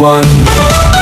1۔